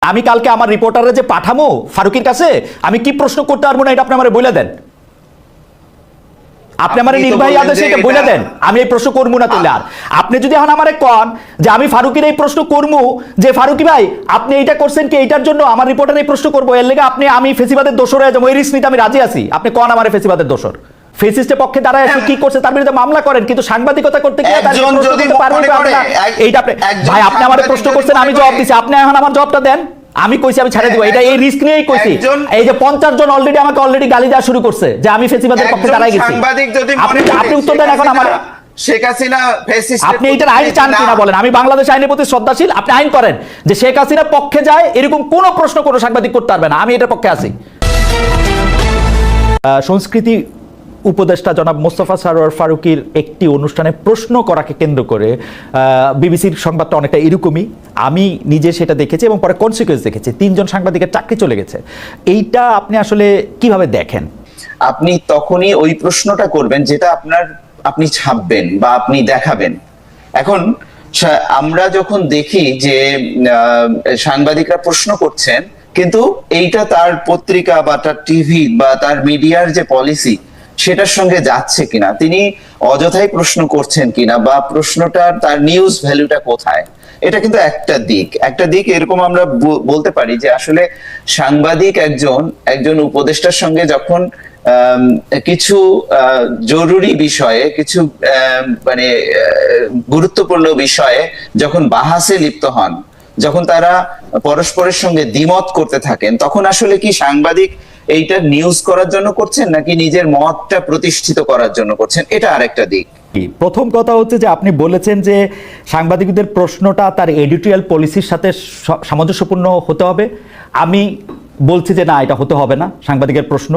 আমি কালকে আমার রিপোর্টারে যে পাঠামো ফারুকের কাছে, আমি কি প্রশ্ন করতে পারবো না এটা আপনি আমারে বলে দেন। আপনি আমার নির্বাহী আদেশে এটা বলে দেন, আমি এই প্রশ্ন করবো না। তাহলে আর আপনি যদি এখন আমারে কন যে আমি ফারুকের এই প্রশ্ন করবো যে ফারুকি ভাই আপনি এইটা করছেন কি এইটার জন্য আমার রিপোর্টার এই প্রশ্ন করবো, এর লেগে আপনি আমি ফেসিবাদের দোষর হয়ে যাবো, এই রিস্ক নিতে আমি রাজি আছি। আপনি কন আমার ফেসিবাদের দোষর, ফেসিস্টের পক্ষে দাঁড়ায় কি করছে তার বিরুদ্ধে মামলা করেন, কিন্তু সাংবাদিকতা করতে গিয়ে তার প্রশ্ন করতে পারবেন না। এইটা আপনি ভাই আপনি আমার প্রশ্ন করছেন, আমি জবাব দিছি, আপনি এখন আমার জবাবটা দেন। আমি কইছি আমি ছেড়ে দিব, এটা এই রিস্ক নিয়েই কইছি। এই যে 50 জন অলরেডি আমাকে অলরেডি গালি দেওয়া শুরু করছে যে আমি ফেসিবাদের পক্ষে দাঁড়ায় গেছি। আপনি উত্তর দেন এখন আমার। শেখ হাসিনা ফ্যাসিস্ট, আপনি এইটার আইন চান কিনা বলেন। আমি বাংলাদেশ আইনের প্রতি শ্রদ্ধাশীল, আপনি আইন করেন যে শেখ হাসিনার পক্ষে যায় এরকম কোন প্রশ্ন কোনো সাংবাদিক করতে পারবে না, আমি এটার পক্ষে আছি। সংস্কৃতি উপদেষ্টা জনাব মোস্তফা সরোয়ার ফারুকীর একটি অনুষ্ঠানে প্রশ্ন করাকে কেন্দ্র করে বিবিসির সংবাদটা অনেকটা এরকমই, আমি নিজে সেটা দেখেছি এবং পরে কনসিকুয়েন্স দেখেছি, 3 জন সাংবাদিকের চাকরি চলে গেছে। এইটা আপনি আসলে কিভাবে দেখেন? আপনি তখনই ওই প্রশ্নটা করবেন যেটা আপনি ছাপবেন বা আপনি দেখাবেন। এখন আমরা যখন দেখি যে সাংবাদিকরা প্রশ্ন করছেন, কিন্তু এইটা তার পত্রিকা বা তার টিভি বা তার মিডিয়ার যে পলিসি সেটার সঙ্গে যাচ্ছে কিনা, তিনি অযথাই প্রশ্ন করছেন কিনা, বা প্রশ্নটার তার নিউজ ভ্যালুটা কোথায়, এটা কিন্তু একটা দিক এরকম আমরা বলতে পারি যে আসলে সাংবাদিক একজন উপদেষ্টার সঙ্গে যখন কিছু জরুরি বিষয়ে, কিছু মানে গুরুত্বপূর্ণ বিষয়ে যখন বাহাসে লিপ্ত হন, যখন তারা পরস্পরের সঙ্গে দ্বিমত করতে থাকেন, তখন আসলে কি সাংবাদিক এইটা নিউজ করার জন্য করছেন নাকি নিজের মতটা প্রতিষ্ঠিত করার জন্য করছেন, এটা আরেকটা দিক। প্রথম কথা হচ্ছে যে আপনি বলেছেন যে সাংবাদিকদের প্রশ্নটা তার এডিটোরিয়াল পলিসির সাথে সামঞ্জস্যপূর্ণ হতে হবে। আমি বলছি যে না, এটা হতে হবে না সাংবাদিকের প্রশ্ন।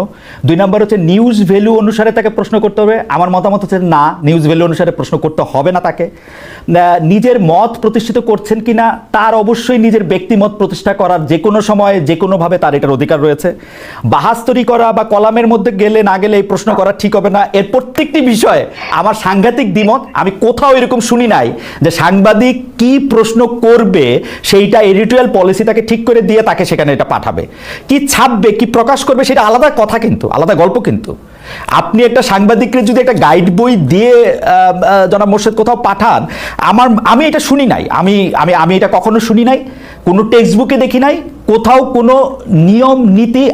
2 নম্বর হচ্ছে নিউজ ভ্যালু অনুসারে তাকে প্রশ্ন করতে হবে। আমার মতামত হচ্ছে না, নিউজ ভ্যালু অনুসারে প্রশ্ন করতে হবে না তাকে। নিজের মত প্রতিষ্ঠিত করছেন কিনা, তার অবশ্যই নিজের ব্যক্তিমত প্রতিষ্ঠা করার যে কোনো সময় যে কোনোভাবে তার এটার অধিকার রয়েছে। বাহাস্তরি করা বা কলামের মধ্যে গেলে না গেলে এই প্রশ্ন করা ঠিক হবে না। এর প্রত্যেকটি বিষয়ে আমার সাংঘাতিক দ্বিমত। আমি কোথাও এরকম শুনি নাই যে সাংবাদিক কি প্রশ্ন করবে সেইটা এডিটোরিয়াল পলিসি তাকে ঠিক করে দিয়ে তাকে সেখানে এটা পাঠাবে। কি ছাপবে, কি প্রকাশ করবে সেটা আলাদা কথা, কিন্তু আলাদা গল্প। কিন্তু আপনি একটা সাংবাদিককে যদি একটা গাইড বই দিয়ে জনাব মোর্শেদ কোথাও পাঠান, আমি এটা শুনি নাই, আমি এটা কখনো শুনি নাই, কোনো টেক্সট বুকে দেখি নাই, কোথাও কোনো নিয়ম নীতি।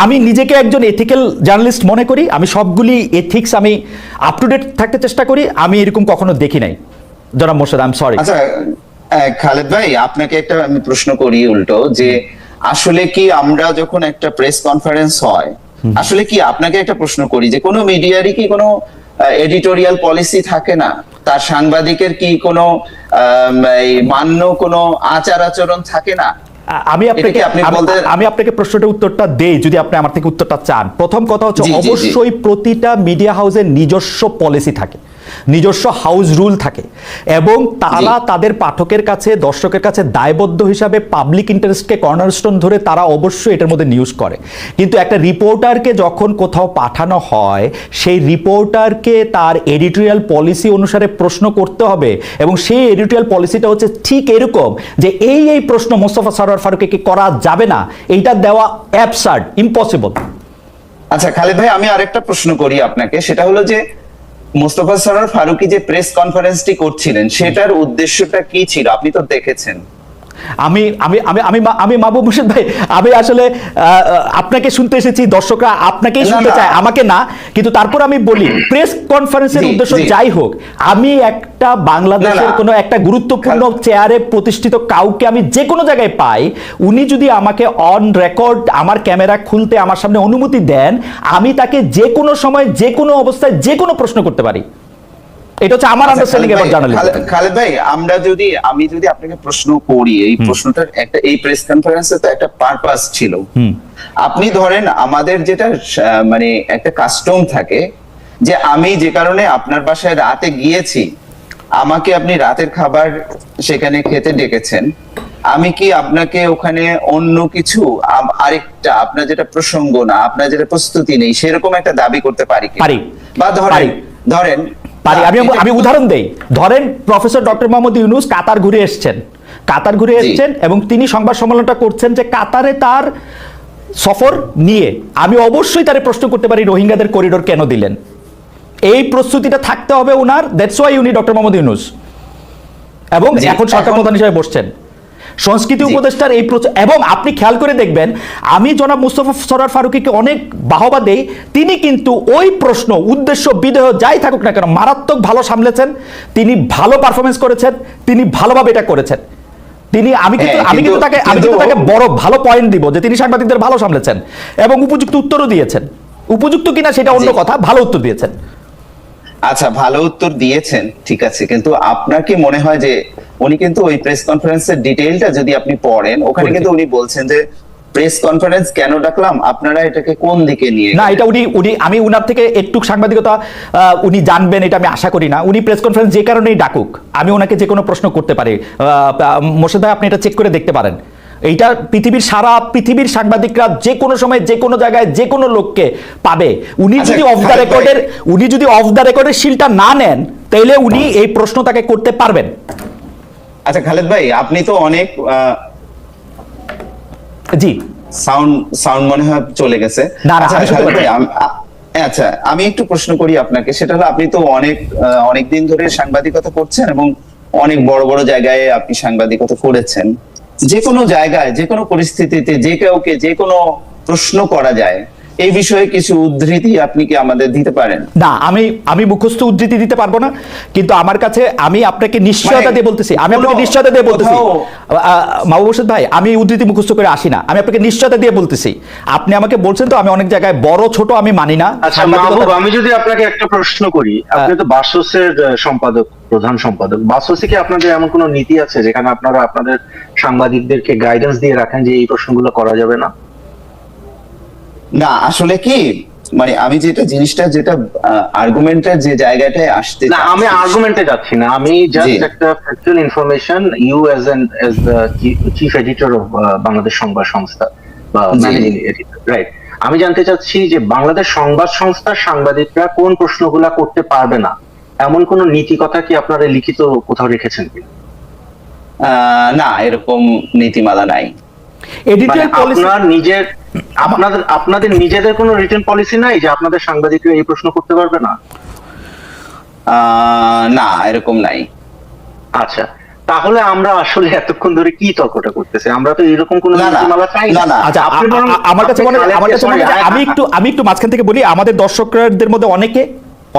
আমি নিজেকে একজন এথিক্যাল জার্নালিস্ট মনে করি, আমি সবগুলি এথিক্স আমি আপ টু ডেট থাকতে চেষ্টা করি, আমি এরকম কখনো দেখি নাই জনাব মোর্শেদ। I am sorry. আচ্ছা খালেদ ভাই, আপনাকে একটা আমি প্রশ্ন করি উল্টো, যে আসলে কি আমরা যখন একটা প্রেস কনফারেন্স হয়, আসলে কি আপনাকে একটা প্রশ্ন করি যে কোনো মিডিয়ারই কি কোনো এডিটোরিয়াল পলিসি থাকে না? তার সাংবাদিকের কি কোনো মান্য কোনো আচার আচরণ থাকে না? আমি আপনাকে প্রশ্নটার উত্তরটা দেই যদি আপনি আমার থেকে উত্তরটা চান। প্রথম কথা হচ্ছে অবশ্যই প্রতিটা মিডিয়া হাউসের নিজস্ব পলিসি থাকে, নিজস্ব হাউস রুল থাকে, এবং তারা তাদের পাঠকের কাছে, দর্শকের কাছে দায়বদ্ধ হিসাবে পাবলিক ইন্টারেস্টকে কর্নারস্টোন ধরে তারা অবশ্যই এটার মধ্যে নিউজ করে। কিন্তু একটা রিপোর্টারকে যখন কোথাও পাঠানো হয়, সেই রিপোর্টারকে তার এডিটোরিয়াল পলিসি অনুসারে প্রশ্ন করতে হবে, এবং সেই এডিটোরিয়াল পলিসিটা হচ্ছে ঠিক এরকম যে এই প্রশ্ন মোস্তফা সরোয়ার ফারুকীকে করা যাবে না, এইটা দেওয়া অ্যাবসার্ড, ইম্পসিবল। আচ্ছা খালেদ ভাই, আমি আরেকটা প্রশ্ন করি আপনাকে, সেটা হলো যে মোস্তফা সরোয়ার ফারুকী যে প্রেস কনফারেন্সটি করছিলেন সেটার উদ্দেশ্যটা কি ছিল? আপনি তো দেখেছেন। আমি মাহবুব মুর্শিদ ভাই, আমি আসলে আপনাকে শুনতে এসেছি, দর্শকরা আপনাকেই শুনতে চায়, আমাকে না। কিন্তু তারপর আমি বলি, প্রেস কনফারেন্সের উদ্দেশ্য যাই হোক, আমি একটা বাংলাদেশের কোনো একটা গুরুত্বপূর্ণ চেয়ারে প্রতিষ্ঠিত কাউকে আমি যে কোনো জায়গায় পাই, উনি যদি আমাকে অন রেকর্ড আমার ক্যামেরা খুলতে আমার সামনে অনুমতি দেন, আমি তাকে যে কোনো সময় যে কোনো অবস্থায় যে কোনো প্রশ্ন করতে পারি। এটা হচ্ছে আমার আন্ডারস্ট্যান্ডিং অ্যাবাউট জার্নালিজম। খালেদ ভাই, আমি যদি আপনাকে প্রশ্ন করি, এই প্রশ্নটার একটা, এই প্রেস কনফারেন্সে তো একটা পারপাস ছিল। আপনি ধরেন আমাদের যেটা মানে একটা কাস্টম থাকে যে আমি যে কারণে আপনার বাসায় রাতে গিয়েছি, আমাকে আপনি রাতের খাবার সেখানে খেতে ডেকেছেন, আমি কি আপনাকে ওখানে অন্য কিছু আরেকটা আপনার যেটা প্রসঙ্গ না, আপনার যেটা প্রস্তুতি নেই, সেরকম একটা দাবি করতে পারি? বা ধরেন আমি উদাহরণ দেই। ধরেন প্রফেসর ডক্টর মোহাম্মদ ইউনূস কাতার ঘুরে এসেছেন, কাতার ঘুরে এসেছেন এবং তিনি সংবাদ সম্মেলনটা করছেন যে কাতারে তার সফর নিয়ে আমি অবশ্যই তারে প্রশ্ন করতে পারি রোহিঙ্গাদের করিডোর কেন দিলেন। এই প্রস্তুতিটা থাকতে হবে ওনার, দ্যাটস ওয়াই উনি ডক্টর মোহাম্মদ ইউনূস এবং এখন সরকার প্রধান হিসেবে বসছেন। সংস্কৃতি উপদেষ্টার এই এবং আপনি খেয়াল করে দেখবেন, আমি জনাব মুস্তফা সরোয়ার ফারুকীকে অনেক বাহবা দেই, তিনি কিন্তু ওই প্রশ্ন উদ্দেশ্য বিদেহ যাই থাকুক না কেন মারাত্মক ভালো সামলেছেন, তিনি ভালো পারফরমেন্স করেছেন, তিনি ভালোভাবে এটা করেছেন। তিনি আমি কিন্তু তাকে বড় ভালো পয়েন্ট দিব যে তিনি সাংবাদিকদের ভালো সামলেছেন এবং উপযুক্ত উত্তরও দিয়েছেন। উপযুক্ত কিনা সেটা অন্য কথা, ভালো উত্তর দিয়েছেন। আচ্ছা, ভালো উত্তর দিয়েছেন, ঠিক আছে, কিন্তু আপনার কি মনে হয় যে উনি কিন্তু ওই প্রেস কনফারেন্সের ডিটেইলটা যদি আপনি পড়েন, ওখানে কিন্তু উনি বলছেন যে প্রেস কনফারেন্স কেন ডাকলাম, আপনারা এটাকে কোন দিকে নিয়ে না, এটা আমি উনার থেকে একটু সাংবাদিকতা উনি জানবেন এটা আমি আশা করি না। উনি প্রেস কনফারেন্স যে কারণেই ডাকুক, আমি ওনাকে যে কোনো প্রশ্ন করতে পারি। মোর্শেদ ভাই, আপনি এটা চেক করে দেখতে পারেন। এইটা সারা পৃথিবীর সাংবাদিকরা যে কোনো সময় যে কোনো জায়গায় যে কোনো লোককে পাবে। উনি যদি অফ দ্য রেকর্ডের শিলটা না নেন, তাহলে উনি এই প্রশ্ন তাকে করতে পারবেন। আচ্ছা খালেদ ভাই, আপনি তো অনেক জি সাউন্ড মনে হয় চলে গেছে। আচ্ছা খালেদ ভাই, আচ্ছা আমি একটু প্রশ্ন করি আপনাকে, সেটা হলো আপনি তো অনেক দিন ধরে সাংবাদিকতা করছেন এবং অনেক বড় বড় জায়গায় আপনি সাংবাদিকতা করেছেন। যে কোনো জায়গায় যে কোনো পরিস্থিতিতে যে কাউকে যে কোনো প্রশ্ন করা যায়, এই বিষয়ে কিছু উদ্ধৃতি আপনি কি আমাদের দিতে পারেন? না, আমি মুখস্থ উদ্ধৃতি দিতে পারবো না, কিন্তু আমার কাছে আমি আপনাকে নিশ্চয়তা দিয়ে বলতেছি, মাহবুব হোসেন ভাই, আমি উদ্ধৃতি মুখস্থ করে আসি না, আমি আপনাকে নিশ্চয়তা দিয়ে বলতেছি। আপনি আমাকে বলছেন তো আমি অনেক জায়গায় বড় ছোট আমি মানি না। আচ্ছা মাহবুব, আমি যদি আপনাকে একটা প্রশ্ন করি, আপনি তো বাসসের সম্পাদক, প্রধান সম্পাদক, বাসসে কি আপনাদের এমন কোনো নীতি আছে যেখানে আপনারা আপনাদের সাংবাদিকদেরকে গাইডেন্স দিয়ে রাখেন যে এই প্রশ্নগুলো করা যাবে না? না, আসলে কি মানে আমি যেটা আর্গুমেন্টের যে জায়গাটায় আসতে, না আমি আর্গুমেন্টে যাচ্ছি না, আমি জাস্ট একটা factual information, you as the chief editor of Bangladesh Sangbad Sangstha বা ম্যানেজিং এডিটর, রাইট? আমি জানতে চাচ্ছি যে বাংলাদেশ সংবাদ সংস্থার সাংবাদিকরা কোন প্রশ্নগুলা করতে পারবে না, এমন কোন নীতি কথা কি আপনারা লিখিত কোথাও রেখেছেন কিনা? না, এরকম নীতিমালা নাই। এডিটোরিয়াল পলিসি আপনাদের নিজেদের কোনো রিটেন পলিসি নাই যে আপনাদের সাংবাদিকরা এই প্রশ্ন করতে পারবে না? না, এরকম নাই। আচ্ছা, তাহলে আমরা আসলে এতক্ষণ ধরে কি তর্কটা করতেছি? আমরা তো এরকম কোনো নীতিমালা চাই না। আচ্ছা, আমার কাছে মনে হয় আমি একটু মাঝখান থেকে বলি, আমাদের দর্শকদের মধ্যে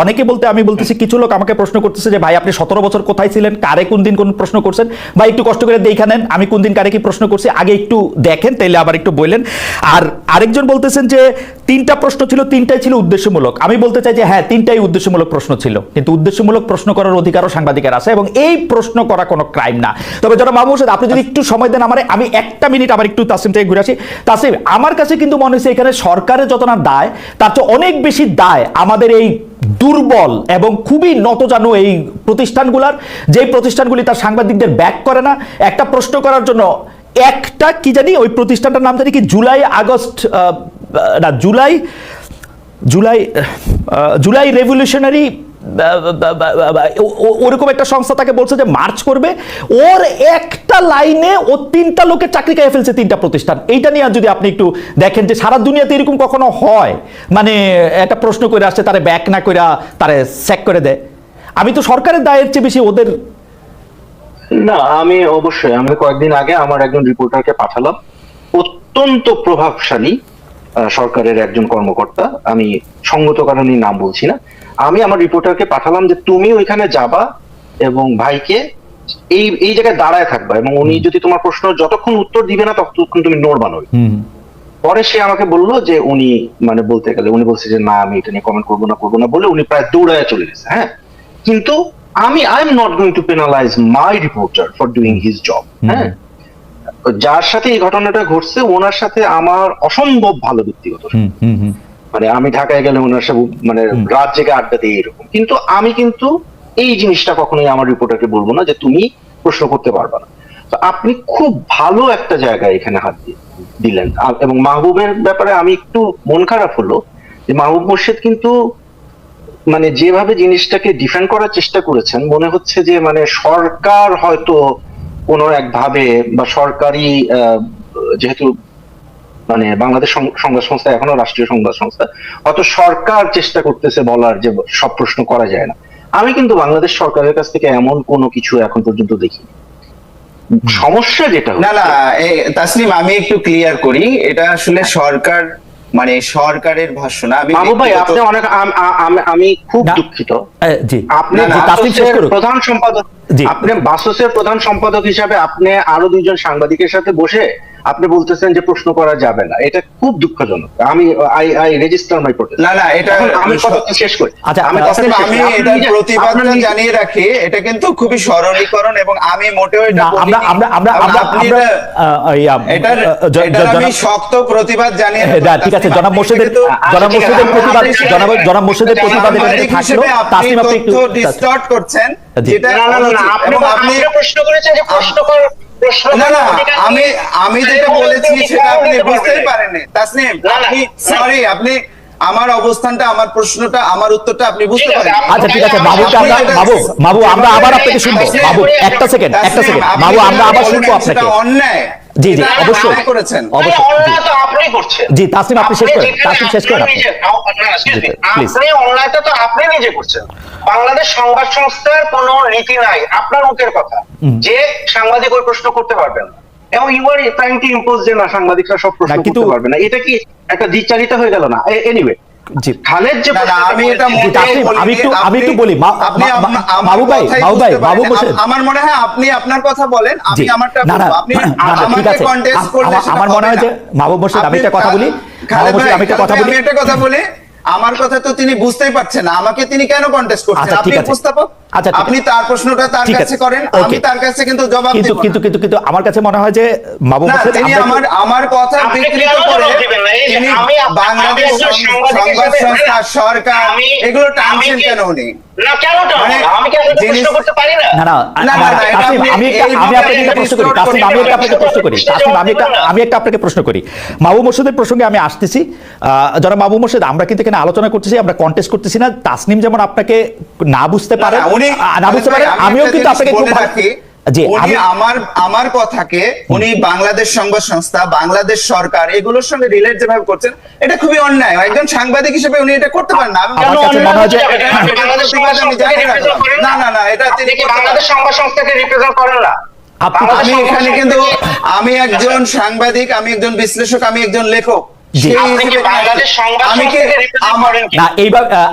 অনেকে বলতে আমি বলতেছি, কিছু লোক আমাকে প্রশ্ন করতেছে যে ভাই আপনি 17 বছর কোথায় ছিলেন, কারে কোন দিন কোন প্রশ্ন করছেন, ভাই একটু কষ্ট করে দেখে নেন আমি কোন দিন কারে কি প্রশ্ন করছি, আগে একটু দেখেন তাইলে আবার একটু বললেন। আর আরেকজন বলতেছেন যে 3টা প্রশ্ন ছিল, 3টাই ছিল উদ্দেশ্যমূলক। আমি বলতে চাই যে হ্যাঁ, 3টাই উদ্দেশ্যমূলক প্রশ্ন ছিল, কিন্তু উদ্দেশ্যমূলক প্রশ্ন করার অধিকারও সাংবাদিকের আছে এবং এই প্রশ্ন করা কোনো ক্রাইম না। তবে যারা মাহবুব হোসেন, আপনি যদি একটু সময় দেন আমি 1টা মিনিট আবার একটু তাসিম থেকে ঘুরে আসি। তাসিম, আমার কাছে কিন্তু মনে হচ্ছে এখানে সরকারের যত না দায়, তার চেয়ে অনেক বেশি দায় আমাদের এই দুর্বল এবং খুবই নতজানু এই প্রতিষ্ঠানগুলার, যে প্রতিষ্ঠানগুলি তার সাংবাদিকদের ব্যাক করে না। একটা প্রশ্ন করার জন্য একটা কি জানি ওই প্রতিষ্ঠানটার নাম জানি কি, জুলাই রেভলিউশনারি ওরকম একটা সংস্থা তাকে বলছে যে মার্চ করবে, ওর একটা লাইনে ও 3টা লোকের চাকরি খেয়ে ফেলছে, 3টা প্রতিষ্ঠান। এইটা নিয়ে যদি আপনি একটু দেখেন যে সারা দুনিয়াতে এরকম কখনো হয়, মানে একটা প্রশ্ন করে আসছে তারে ব্যাক না করে তারে স্যাক করে দেয়। আমি তো সরকারের দায়ের চেয়ে বেশি ওদের। না, আমি কয়েকদিন আগে আমার একজন রিপোর্টারকে পাঠালাম, অত্যন্ত প্রভাবশালী সরকারের একজন কর্মকর্তা, আমি সঙ্গত কারণে নাম বলছি না, আমি আমার রিপোর্টারকে পাঠালাম যে তুমি ওইখানে যাবা এবং ভাইকে এই জায়গায় দাঁড়ায় থাকবা এবং উনি যদি তোমার প্রশ্ন যতক্ষণ উত্তর দিবে না ততক্ষণ তুমি নড়বা না। পরে সে আমাকে বললো যে উনি মানে বলতে গেলে উনি বলছে যে না আমি এটা নিয়ে কমেন্ট করবো না বলে উনি প্রায় দৌড়ায় চলে গেছে। হ্যাঁ, কিন্তু I am not going to penalise my reporter for doing his job. হ্যাঁ, যার সাথে এই ঘটনাটা ঘটছে ওনার সাথে আমার অসম্ভব ভালো ব্যক্তিগত, মানে আমি ঢাকায় গেলে ওনার সাথে মানে রাত জেগে আড্ডা দিই এরকম, কিন্তু আমি কিন্তু এই জিনিসটা কখনোই আমার রিপোর্টারকে বলবো না যে তুমি প্রশ্ন করতে পারবা না। তো আপনি খুব ভালো একটা জায়গায় এখানে হাত দিলেন। এবং মাহবুবের ব্যাপারে আমি একটু মন খারাপ হলো যে মাহবুব মোর্শেদ কিন্তু মানে যেভাবে জিনিসটাকে ডিফেন্ড করার চেষ্টা করেছেন, মনে হচ্ছে যে মানে সরকার হয়তো কোনো একভাবে বা সরকারি যেহেতু মানে বাংলাদেশ সংবাদ সংস্থা এখনো রাষ্ট্রীয় সংবাদ সংস্থা, হয়তো সরকার চেষ্টা করতেছে বলার যে সব প্রশ্ন করা যায় না। আমি কিন্তু বাংলাদেশ সরকারের কাছ থেকে এমন কোনো কিছু এখন পর্যন্ত দেখিনি। সমস্যা যেটা না না তাসনিম, আমি একটু ক্লিয়ার করি, এটা আসলে সরকার মানে সরকারের ভাষ্য না। আমি বাবু ভাই আপনি অনেক আমি খুব দুঃখিত, জি আপনি তাসনিম শেষ করুন। প্রধান সম্পাদক, আপনি বাসসের প্রধান সম্পাদক হিসাবে আপনি আরো দুইজন সাংবাদিকের সাথে বসে আপনি বলতেছেন যে প্রশ্ন করা যাবে না, এটা খুব দুঃখজনক। আমি আই রেজিস্টার মাই প্রোটেস্ট। না না, এটা আমি কথাটা শেষ করি। আচ্ছা, আমি এটা প্রতিবাদটা জানিয়ে রাখি, এটা কিন্তু খুবই সরলীকরণ এবং আমি মোটেও এটা বলিনি। আমি শক্ত প্রতিবাদ জানিয়ে ঠিক আছে, জনাব মোর্শেদের প্রতিবাদ, জনাব মোর্শেদের প্রতিবাদ এখানে থাকলো। তাসনিম আপনি একটু ডিসটর্ট করছেন, যেটা আপনি প্রশ্ন করেছেন যে প্রশ্ন কর। না না, আমি যেটা বলেছি সেটা আপনি বুঝতেই পারেননি তাসনিম। আপনি সরি, আপনি আমার অবস্থানটা, আমার প্রশ্নটা, আমার উত্তরটা আপনি বুঝতে পারেন। আচ্ছা ঠিক আছে বাবু, আমরা আবার আপনাকে শুনবো। বাবু একটা সেকেন্ড বাবু, আমরা আবার শুনবো আপনাকে। অন্যায়, জি জি অবশ্যই করেছেন, অন্যায় তো আপনি করছেন। জি তাসনিম আপনি শেষ করেন, তাসনিম শেষ করেন আপনি। আপনি অন্যায়টা তো আপনি নিজে করছেন। বাংলাদেশ সংবাদ সংস্থার কোনো নীতি নাই, আপনার মুখের কথা, যে সাংবাদিক ওই প্রশ্ন করতে পারবেন না, এবং you are trying to impose যে না সাংবাদিকরা সব প্রশ্ন করতে পারবে না। এটা কি একটা দ্বিচারিতা হয়ে গেল না? এনিওয়ে, খালেদ যে আমি একটু বলি আমার মনে হয় আপনি আপনার কথা বলেন, আমি আমারটা বলবো। আপনি আমাকে কন্টেস্ট করলে আমার মনে হয় যে মাহবুব মোর্শেদ, আমি একটা কথা বলি, আমি একটা কথা বলি, আমার কথা তো তিনি বুঝতেই পারছেন না, আমাকে তিনি কেন কন্টেস্ট করছেন? আপনি উপস্থাপক, আপনি তার প্রশ্নটা তার কাছে করেন, আমি তার কাছে কিন্তু জবাব দেব। কিন্তু আমার কাছে মনে হয় যে মাহবুব মোর্শেদ তিনি আমার কথা বিকৃত করে তিনি বাংলাদেশ সংবাদ সংস্থা, সরকার এগুলো টানছেন কেন উনি? মাহবুব মোর্শেদের প্রসঙ্গে আমি আসতেছি। যারা মাহবুব মোর্শেদ, আমরা কিন্তু এখানে আলোচনা করতেছি, আমরা কন্টেস্ট করতেছি না। তাসনিম যেমন আপনাকে না বুঝতে পারে, আমিও কিন্তু আপনাকে খুব আমার কথাকে উনি বাংলাদেশ সংবাদ সংস্থা, বাংলাদেশ সরকার এগুলোর সঙ্গে রিলেট যেভাবে করছেন, এটা খুবই অন্যায়। একজন সাংবাদিক হিসেবে উনি এটা করতে পারেন না। না না না, এটা তিনি বাংলাদেশ সংবাদ সংস্থাকে রিপ্রেজেন্ট করেন না। আমি এখানে কিন্তু আমি একজন সাংবাদিক, আমি একজন বিশ্লেষক, আমি একজন লেখক।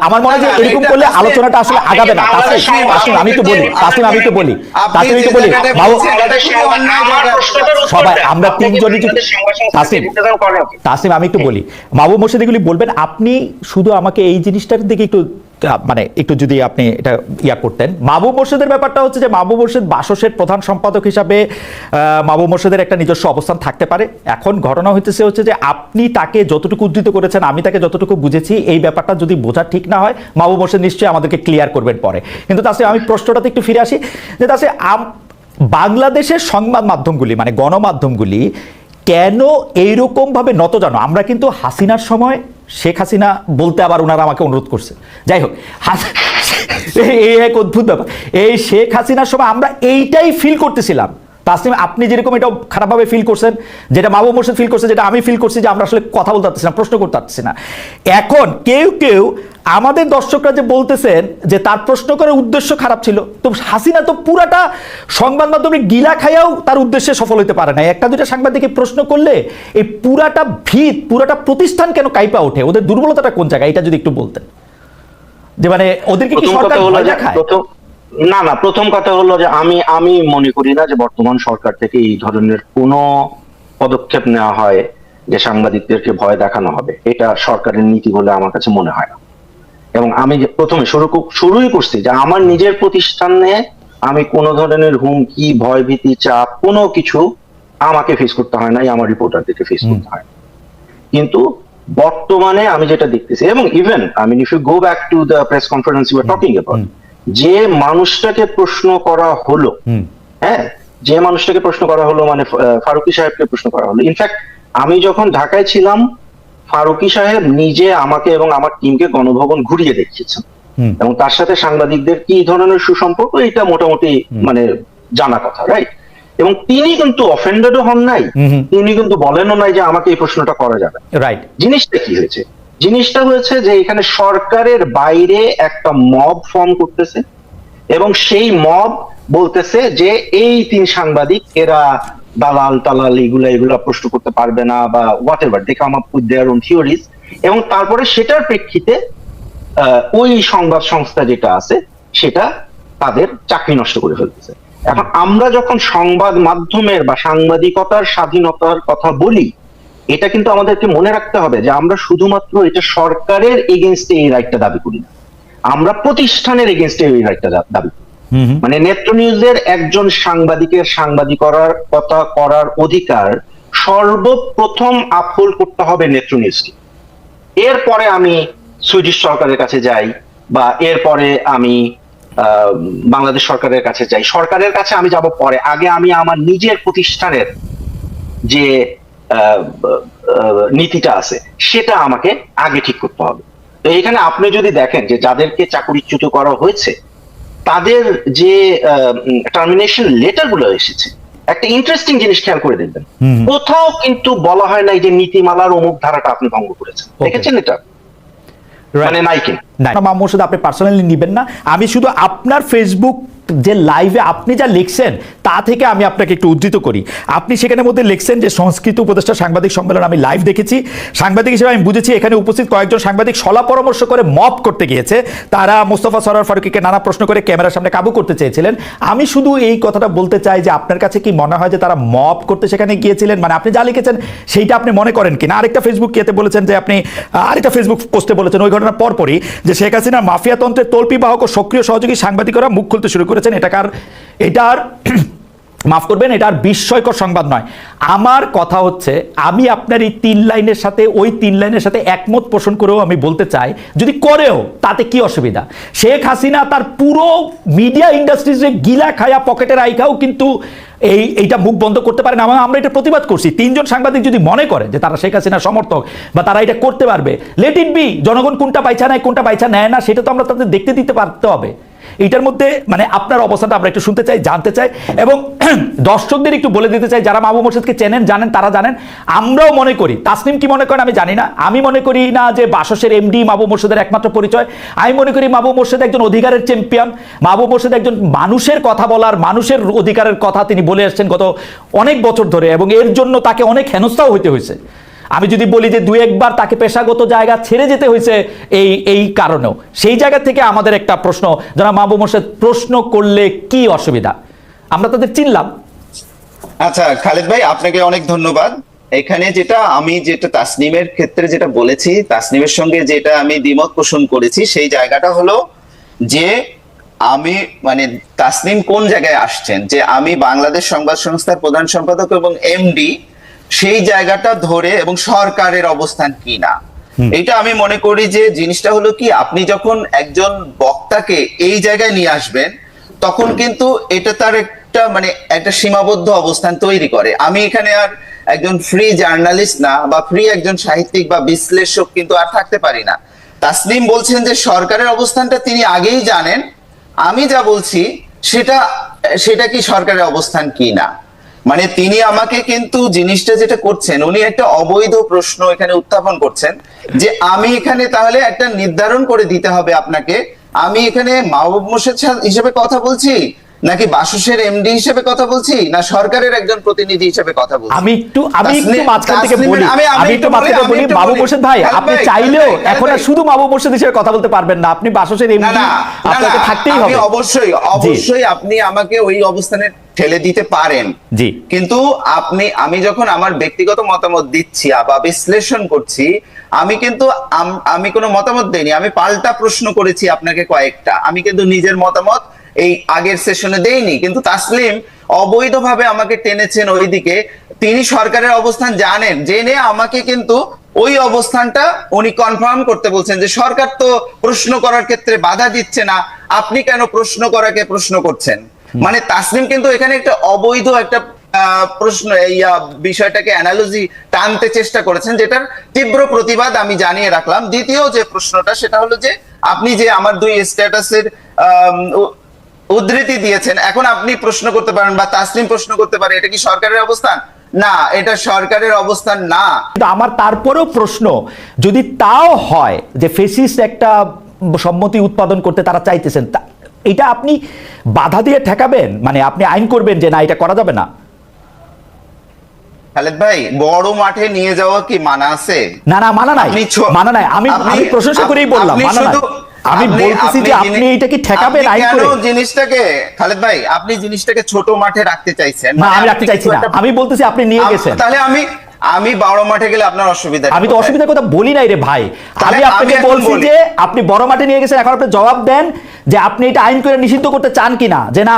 আমার মনে হয় যে এরকম করলে আলোচনাটা আসলে আগাবে না। আমি একটু বলি সবাই আমরা তিনজনই, তাসনিম আমি একটু বলি, মাহবুব মোর্শেদ এগুলি বলবেন। আপনি শুধু আমাকে এই জিনিসটার দিকে একটু একটু যদি আপনি এটা করতেন। মাহবুব মোর্শেদের ব্যাপারটা হচ্ছে যে মাহবুব মোর্শেদ বাসসের প্রধান সম্পাদক হিসাবে মাহবুব মোর্শেদের একটা নিজস্ব অবস্থান থাকতে পারে। এখন ঘটনা হচ্ছে যে আপনি তাকে যতটুকু উদ্ধৃত করেছেন, আমি তাকে যতটুকু বুঝেছি, এই ব্যাপারটা যদি বোঝা ঠিক না হয়, মাহবুব মোর্শেদ নিশ্চয়ই আমাদেরকে ক্লিয়ার করবেন পরে। কিন্তু তাছাড়া আমি প্রশ্নটাতে একটু ফিরে আসি যে তাছাড়া বাংলাদেশের সংবাদ মাধ্যমগুলি মানে গণমাধ্যমগুলি কেন এইরকম ভাবে নত জানো? আমরা কিন্তু হাসিনার সময়, শেখ হাসিনা বলতে আবার ওনারা আমাকে অনুরোধ করছে, যাই হোক, এই এক অদ্ভুত ব্যাপার। এই শেখ হাসিনার সময় আমরা এইটাই ফিল করতেছিলাম। তাসনিম আপনি যেরকম এটা খারাপভাবে ফিল করছেন, যেটা মাহবুব মোর্শেদ ফিল করছে, যেটা আমি ফিল করছি, যে আমরা আসলে কথা বলতে পারতেছি না, প্রশ্ন করতে পারতেছি না। এখন কেউ আমাদের দর্শকরা যে বলতেছেন যে তার প্রশ্ন করার উদ্দেশ্য খারাপ ছিল, তো হাসিনা তো পুরাটা সংবাদ মাধ্যমে গিলা খাইয়াও তার উদ্দেশ্যে সফল হতে পারে না। একটা দুটা সাংবাদিককে প্রশ্ন করলে এই পুরাটা ভিত, পুরাটা প্রতিষ্ঠান কেন কাইপা ওঠে? ওদের দুর্বলতাটা কোন জায়গায়, এটা যদি একটু বলতেন। যে মানে ওদেরকে কি সরকার ভয় দেখায়? না, প্রথম কথা হলো যে আমি মনে করি না যে বর্তমান সরকার থেকে এই ধরনের কোনো পদক্ষেপ নেওয়া হয় যে সাংবাদিকদেরকে ভয় দেখানো হবে। এটা সরকারের নীতি বলে আমার কাছে মনে হয় না। এবং আমি যে প্রথমে শুরুই করছি যে আমার নিজের প্রতিষ্ঠানে আমি কোনো ধরনের হুমকি, ভয়ভীতি, চাপ কোনো কিছু আমাকে ফেস করতে হয় নাই, আমার রিপোর্টারদেরকে ফেস করতে হয়। কিন্তু বর্তমানে আমি যেটা দেখতেছি, এবং even if you go back to the press conference you are talking about, যে মানুষটাকে প্রশ্ন করা হলো, হ্যাঁ, যে মানুষটাকে প্রশ্ন করা হলো মানে ফারুকী সাহেবকে প্রশ্ন করা হলো। ইনফ্যাক্ট আমি যখন ঢাকায় ছিলাম, ফারুকী সাহেব নিজে আমাকে এবং আমার টিমকে গণভবন ঘুরিয়ে দেখিয়েছেন, এবং তার সাথে সাংবাদিকদের কি ধরনের সুসম্পর্ক এটা মোটামুটি মানে জানা কথা, রাইট? এবং তিনি কিন্তু অফেন্ডেডও হন নাই, তিনি কিন্তু বলেনও নাই যে আমাকে এই প্রশ্নটা করা যাবে। রাইট। জিনিসটা কি হয়েছে? জিনিসটা হয়েছে যে এখানে সরকারের বাইরে একটা মব ফর্ম করতেছে এবং সেই মব বলতেছে যে এই 3 সাংবাদিক এরা দালাল টালাল এগুলা প্রশ্ন করতে পারবে না বা whatever, they come up with their own theories. এবং তারপরে সেটার প্রেক্ষিতে ওই সংবাদ সংস্থা যেটা আছে সেটা তাদের চাকরি নষ্ট করে ফেলতেছে। এখন আমরা যখন সংবাদ মাধ্যমের বা সাংবাদিকতার স্বাধীনতার কথা বলি, এটা কিন্তু আমাদেরকে মনে রাখতে হবে যে আমরা শুধুমাত্র এটা সরকারের এগেইনস্টে এই রাইটটা দাবি করি না, আমরা প্রতিষ্ঠানের এগেইনস্টে এই রাইটটা দাবি করি। মানে নেত্র নিউজের একজন সাংবাদিকের সাংবাদিকতার কথা করার অধিকার সর্বপ্রথম আপহোল্ড করতে হবে নেত্র নিউজকে। এরপরে আমি সুইডিশ সরকারের কাছে যাই বা এরপরে আমি বাংলাদেশ সরকারের কাছে যাই, সরকারের কাছে আমি যাব পরে, আগে আমি আমার নিজের প্রতিষ্ঠানের যে নীতিটা আছে সেটা আমাকে আগে ঠিক করতে হবে। তো এখানে আপনি যদি দেখেন যে যাদেরকে চাকরিচ্যুত করা হয়েছে তাদের যে টার্মিনেশন লেটার গুলো এসেছে, একটা ইন্টারেস্টিং জিনিস খেয়াল করে দেখবেন, কোথাও কিন্তু বলা হয় নাই যে নীতিমালার অমুক ধারাটা আপনি ভঙ্গ করেছেন। দেখেছেন এটা? মানে নাই কি মামুন মোর্শেদ আপনি পার্সোনালি নিবেন না, আমি শুধু আপনার ফেসবুক যে লাইভে আপনি যা লিখছেন তা থেকে আমি আপনাকে একটু উদ্ধৃত করি। আপনি সেখানের মধ্যে লিখছেন যে সংস্কৃত উপদেষ্টা সাংবাদিক সম্মেলন আমি লাইভ দেখেছি, সাংবাদিক হিসেবে আমি বুঝেছি এখানে উপস্থিত কয়েকজন সাংবাদিক সলা পরামর্শ করে মব করতে গিয়েছে, তারা মোস্তফা সরোয়ার ফারুকীকে নানা প্রশ্ন করে ক্যামেরার সামনে কাবু করতে চেয়েছিলেন। আমি শুধু এই কথাটা বলতে চাই যে আপনার কাছে কি মনে হয় যে তারা মব করতে সেখানে গিয়েছিলেন? মানে আপনি যা লিখেছেন সেইটা আপনি মনে করেন কিনা? আরেকটা ফেসবুক ইয়েতে বলেছেন যে আপনি আরেকটা ফেসবুক পোস্টে বলেছেন ওই ঘটনার পরপরই যে শেখ হাসিনার মাফিয়াতন্ত্রের তল্পিবাহক ও সক্রিয় সহযোগী সাংবাদিকরা মুখ খুলতে শুরু করেছেন। এটার মাফ করবেন, এটা আর বিস্ময়কর সংবাদ নয়। আমার কথা হচ্ছে আমি আপনার এই 3 লাইনের সাথে ওই 3 লাইনের সাথে একমত পোষণ করেও আমি বলতে চাই যদি করেও তাতে কি অসুবিধা? শেখ হাসিনা তার পুরো মিডিয়া ইন্ডাস্ট্রিজে গিলা খায়া পকেটে রাইখাও কিন্তু এইটা মুখ বন্ধ করতে পারে না। আমরা এটা প্রতিবাদ করছি। 3 জন সাংবাদিক যদি মনে করে যে তারা শেখ হাসিনার সমর্থক বা তারা এটা করতে পারবে, লেট ইট বি। জনগণ কোনটা পাইছা নেয় কোনটা পাইছা নেয় না সেটা তো আমরা তাদের দেখতে দিতে পারতে হবে। এটার মধ্যে মানে আপনার অবস্থাটা আমরা একটু শুনতে চাই, জানতে চাই এবং দর্শকদের একটু বলে দিতে চাই যারা মাহবুব মোর্শেদকে চেনেন জানেন তারা জানেন, আমরাও মনে করি, তাসনিম কি মনে করেন আমি জানি না, আমি মনে করি না যে বাসসের এমডি মাহবুব মোর্শেদের একমাত্র পরিচয়। আমি মনে করি মাহবুব মোর্শেদ একজন অধিকারের চ্যাম্পিয়ন, মাহবুব মোর্শেদ একজন মানুষের কথা বলার, মানুষের অধিকারের কথা তিনি বলে আসছেন গত অনেক বছর ধরে এবং এর জন্য তাকে অনেক হেনস্থাও হইতে হয়েছে। আমি যদি বলি যে 2-1 বার তাকে পেশাগত জায়গা ছেড়ে যেতে হয়েছে এই কারণেও। সেই জায়গা থেকে আমাদের একটা প্রশ্ন, যারা মাহবুব মোর্শেদ প্রশ্ন করলে কি অসুবিধা, আমরা তাদের চিনলাম। আচ্ছা খালেদ ভাই, আপনাকে অনেক ধন্যবাদ। এখানে যেটা তাসনিমের ক্ষেত্রে যেটা বলেছি, তাসনিমের সঙ্গে যেটা আমি দ্বিমত পোষণ করেছি সেই জায়গাটা হলো যে আমি মানে তাসনিম কোন জায়গায় আসছেন যে আমি বাংলাদেশ সংবাদ সংস্থার প্রধান সম্পাদক এবং এমডি, সেই জায়গাটা ধরে এবং সরকারের অবস্থান কি না, এটা আমি মনে করি যে জিনিসটা হলো কি, আপনি যখন একজন বক্তাকে এই জায়গায় নিয়ে আসবেন তখন কিন্তু এটা তার একটা সীমাবদ্ধ অবস্থান তৈরি করে। আমি এখানে আর একজন ফ্রি জার্নালিস্ট না বা ফ্রি একজন সাহিত্যিক বা বিশ্লেষক কিন্তু আর থাকতে পারি না। তাসনিম বলছেন যে সরকারের অবস্থানটা তিনি আগেই জানেন, আমি যা বলছি সেটা কি সরকারের অবস্থান কি না। মানে তিনি আমাকে কিন্তু জিনিসটা যেটা করছেন, উনি একটা অবৈধ প্রশ্ন এখানে উত্থাপন করছেন যে আমি এখানে তাহলে একটা নির্ধারণ করে দিতে হবে আপনাকে, আমি এখানে মাহবুব মোর্শেদ হিসেবে কথা বলছি নাকি বাসসের এমডি হিসেবে কথা বলছি না সরকারের একজন প্রতিনিধি হিসেবে কথা বলছি। আমি একটু মাঝখান থেকে বলি, মাহবুব মোর্শেদ ভাই আপনি চাইলেও এখন আর শুধু মাহবুব মোর্শেদ হিসেবে কথা বলতে পারবেন না, আপনি বাসসের এমডি, আপনাকে থাকতেই হবে। অবশ্যই আপনি আমাকে ওই অবস্থানে ঠেলে দিতে পারেন, জি, কিন্তু আমি যখন আমার ব্যক্তিগত মতামত দিচ্ছি বা বিশ্লেষণ করছি, আমি কোনো মতামত দেইনি, আমি পাল্টা প্রশ্ন করেছি আপনাকে কয়েকটা, আমি কিন্তু নিজের মতামত এই আগের সেশনে দেইনি। কিন্তু তাসলিম অবৈধভাবে আমাকে টেনেছেন ওইদিকে, তিনি সরকারের অবস্থান জানেন, জেনে আমাকে কিন্তু ওই অবস্থানটা উনি কনফার্ম করতে বলছেন যে সরকার তো প্রশ্ন করার ক্ষেত্রে বাধা দিচ্ছে না, আপনি কেন প্রশ্ন করাকে প্রশ্ন করছেন। মানে তাসনিম কিন্তু এখানে একটা অবৈধ একটা প্রশ্ন বিষয়টাকে অ্যানালজি টানতে চেষ্টা করেছেন, যেটার তীব্র প্রতিবাদ আমি জানিয়ে রাখলাম। দ্বিতীয় যে প্রশ্নটা সেটা হলো যে আপনি যে আমার 2 স্ট্যাটাসের উদ্ধৃতি দিয়েছেন, এখন আপনি প্রশ্ন করতে পারেন বা তাসনিম প্রশ্ন করতে পারে এটা কি সরকারের অবস্থান? না, এটা সরকারের অবস্থান না। কিন্তু আমার তারপরেও প্রশ্ন, যদি তাও হয় যে ফেসিস্ট একটা সম্মতি উৎপাদন করতে তারা চাইতেছেন, এটা আপনি বাধা দিয়ে ঠেকাবেন, মানে আপনি আইন করবেন যে না এটা করা যাবে না? খালেদ ভাই, বড় মাঠে নিয়ে যাওয়া কি মানা আছে? না না, মানা নাই, মানা নাই। আমি প্রশংসা করেই বললাম মানা নাই। আমি বলতেছি যে আপনি এটা কি ঠেকাবেন আইন করে? জিনিসটাকে খালেদ ভাই, আপনি জিনিসটাকে ছোট মাঠে রাখতে চাইছেন। না, আমি রাখতে চাইছি না, আমি বলতেছি আপনি নিয়ে গেছেন। তাহলে আমি বড় মাঠে গেলে আপনার অসুবিধা? আমি তো অসুবিধার কথা বলি নাই রে ভাই, আমি আপনাকে বলছি যে আপনি বড় মাঠে নিয়ে গেছেন। এখন আপনি জবাব দেন যে আপনি এটা আইন করে নিষিদ্ধ করতে চান কিনা, যে না